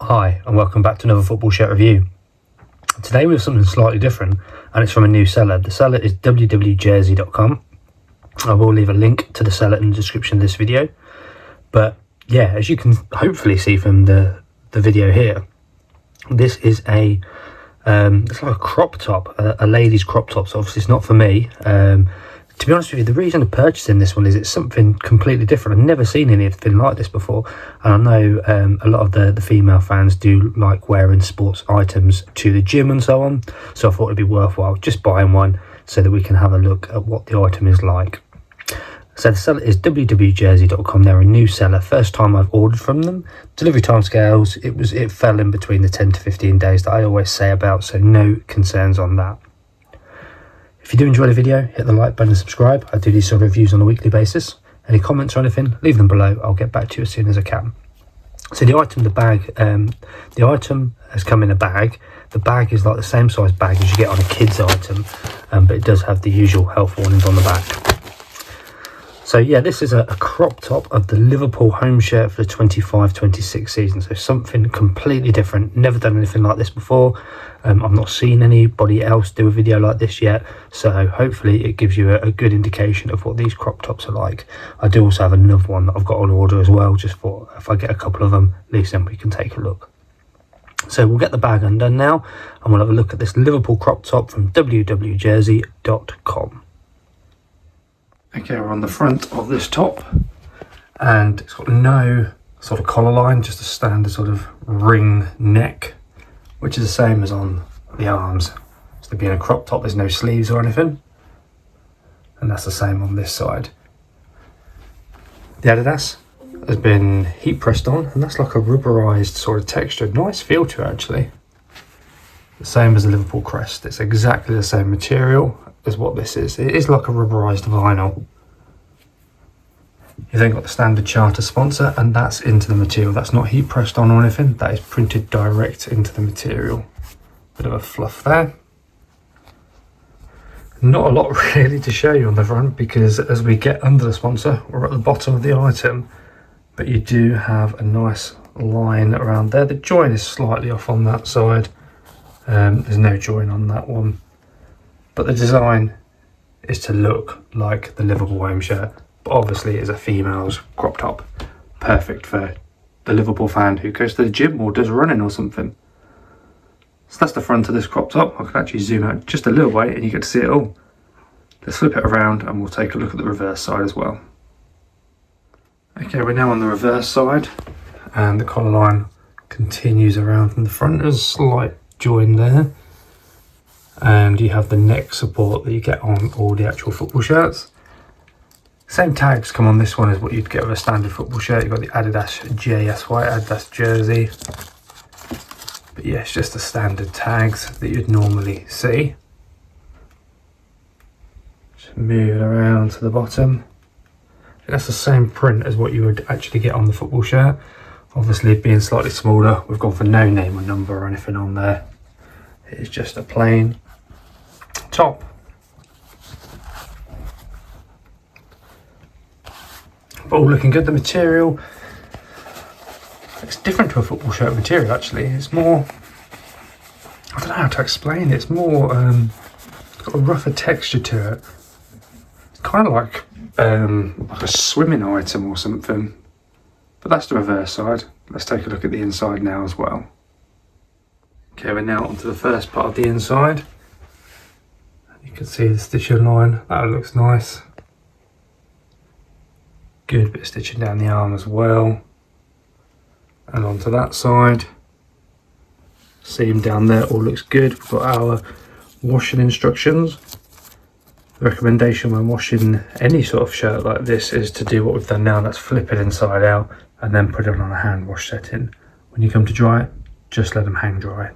Hi and welcome back to another football shirt review. Today we have something slightly different and it's from a new seller. The seller is www.jersey.com. I will leave a link to the seller in the description of this video. But yeah, as you can hopefully see from the video here, this is it's like a crop top, a lady's crop top. So obviously it's not for me. To be honest with you, the reason of purchasing this one is it's something completely different. I've never seen anything like this before. And I know a lot of the female fans do like wearing sports items to the gym and so on. So I thought it'd be worthwhile just buying one so that we can have a look at what the item is like. So the seller is www.jersey.com. They're a new seller. First time I've ordered from them. Delivery timescales, it fell in between the 10 to 15 days that I always say about, so no concerns on that. If you do enjoy the video, hit the like button and subscribe. I do these sort of reviews on a weekly basis. Any comments or anything, leave them below. I'll get back to you as soon as I can. So the item has come in a bag. The bag is like the same size bag as you get on a kid's item, but it does have the usual health warnings on the back. So yeah, this is a crop top of the Liverpool home shirt for the 25-26 season. So something completely different. Never done anything like this before. I've not seen anybody else do a video like this yet. So hopefully it gives you a good indication of what these crop tops are like. I do also have another one that I've got on order as well, just for if I get a couple of them, at least then we can take a look. So we'll get the bag undone now and we'll have a look at this Liverpool crop top from www.jersey.com. Okay, we're on the front of this top and it's got no sort of collar line, just a standard sort of ring neck, which is the same as on the arms. So being a crop top, there's no sleeves or anything, and that's the same on this side. The Adidas has been heat pressed on and that's like a rubberized sort of texture. Nice feel to it actually. The same as the Liverpool crest. It's exactly the same material as what this is. It is like a rubberized vinyl. You then got the standard charter sponsor and that's into the material. That's not heat pressed on or anything. That is printed direct into the material. Bit of a fluff there. Not a lot really to show you on the front because as we get under the sponsor, we're at the bottom of the item. But you do have a nice line around there. The join is slightly off on that side. There's no join on that one. But the design is to look like the Liverpool home shirt, but obviously it's a female's crop top. Perfect for the Liverpool fan who goes to the gym or does running or something. So that's the front of this crop top. I can actually zoom out just a little way and you get to see it all. Let's flip it around and we'll take a look at the reverse side as well. Okay, we're now on the reverse side and the collar line continues around from the front. There's a slight join there. And you have the neck support that you get on all the actual football shirts. Same tags come on this one as what you'd get with a standard football shirt. You've got the Adidas JSY, Adidas jersey. But yeah, it's just the standard tags that you'd normally see. Just move it around to the bottom. And that's the same print as what you would actually get on the football shirt. Obviously being slightly smaller, we've gone for no name or number or anything on there. It is just a plain top. But all looking good. The material, it's different to a football shirt material actually. It's more, I don't know how to explain it. It's more, it's got a rougher texture to it. It's kind of like a swimming item or something. But that's the reverse side. Let's take a look at the inside now as well. Okay, we're now onto the first part of the inside. You can see the stitching line, that looks nice. Good bit of stitching down the arm as well. And onto that side. Seam down there, all looks good. We've got our washing instructions. The recommendation when washing any sort of shirt like this is to do what we've done now, that's flip it inside out and then put it on a hand wash setting. When you come to dry it, just let them hang dry.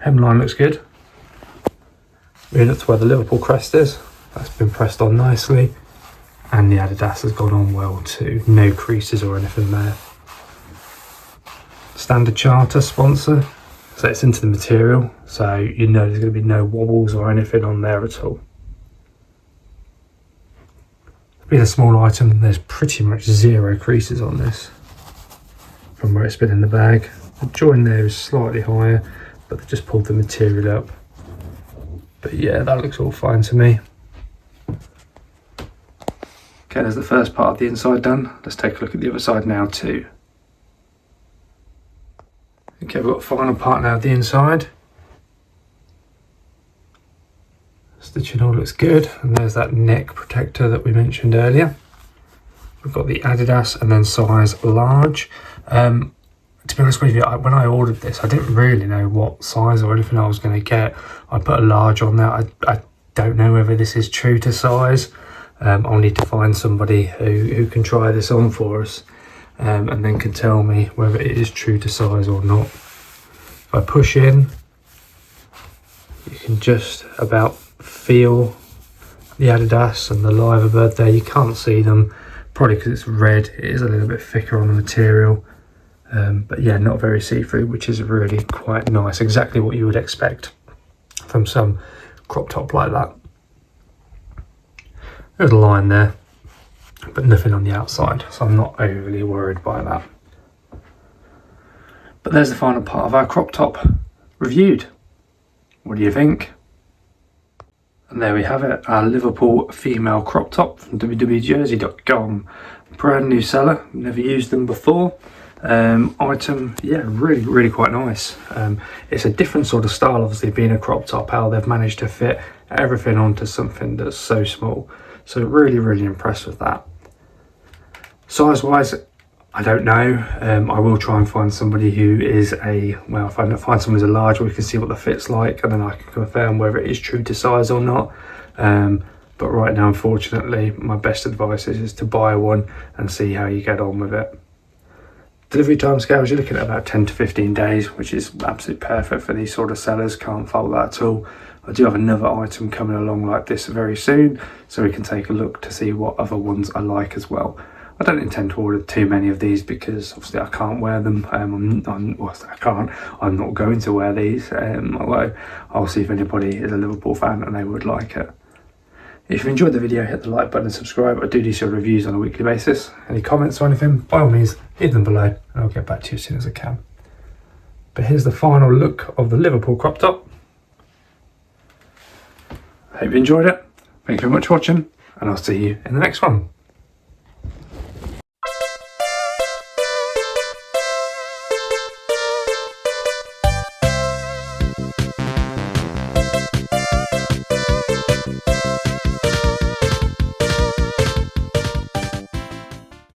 Hemline looks good. Moving up to where the Liverpool crest is, that's been pressed on nicely, and the Adidas has gone on well too. No creases or anything there. Standard charter sponsor, so it's into the material, so you know there's going to be no wobbles or anything on there at all. Being a small item, there's pretty much zero creases on this from where it's been in the bag. The join there is slightly higher, but they just pulled the material up. But yeah, that looks all fine to me. Okay, there's the first part of the inside done. Let's take a look at the other side now too. Okay, we've got the final part now of the inside. Stitching all looks good, and there's that neck protector that we mentioned earlier. We've got the Adidas and then size large. To be honest with you, when I ordered this, I didn't really know what size or anything I was going to get. I put a large on there. I don't know whether this is true to size. I'll need to find somebody who can try this on for us and then can tell me whether it is true to size or not. If I push in, you can just about feel the Adidas and the Liver Bird there. You can't see them, probably because it's red. It is a little bit thicker on the material. But yeah, not very see-through, which is really quite nice. Exactly what you would expect from some crop top like that. There's a line there, but nothing on the outside, so I'm not overly worried by that. But there's the final part of our crop top reviewed. What do you think? And there we have it, our Liverpool female crop top from DHGate.com. Brand new seller, never used them before. Item, yeah, really quite nice. It's a different sort of style, obviously being a crop top, how they've managed to fit everything onto something that's so small. So really impressed with that. Size wise, I don't know. I will try and find somebody who is if I find someone who's a large, we can see what the fit's like, and then I can confirm whether it is true to size or not. But right now, unfortunately, my best advice is to buy one and see how you get on with it. Delivery time scales, you're looking at about 10 to 15 days, which is absolutely perfect for these sort of sellers. Can't fault that at all. I do have another item coming along like this very soon, so we can take a look to see what other ones I like as well. I don't intend to order too many of these because obviously I can't wear them. I'm not going to wear these, although I'll see if anybody is a Liverpool fan and they would like it. If you enjoyed the video, hit the like button and subscribe. I do these sort of reviews on a weekly basis. Any comments or anything, by all means, leave them below and I'll get back to you as soon as I can. But here's the final look of the Liverpool crop top. I hope you enjoyed it. Thank you very much for watching, and I'll see you in the next one.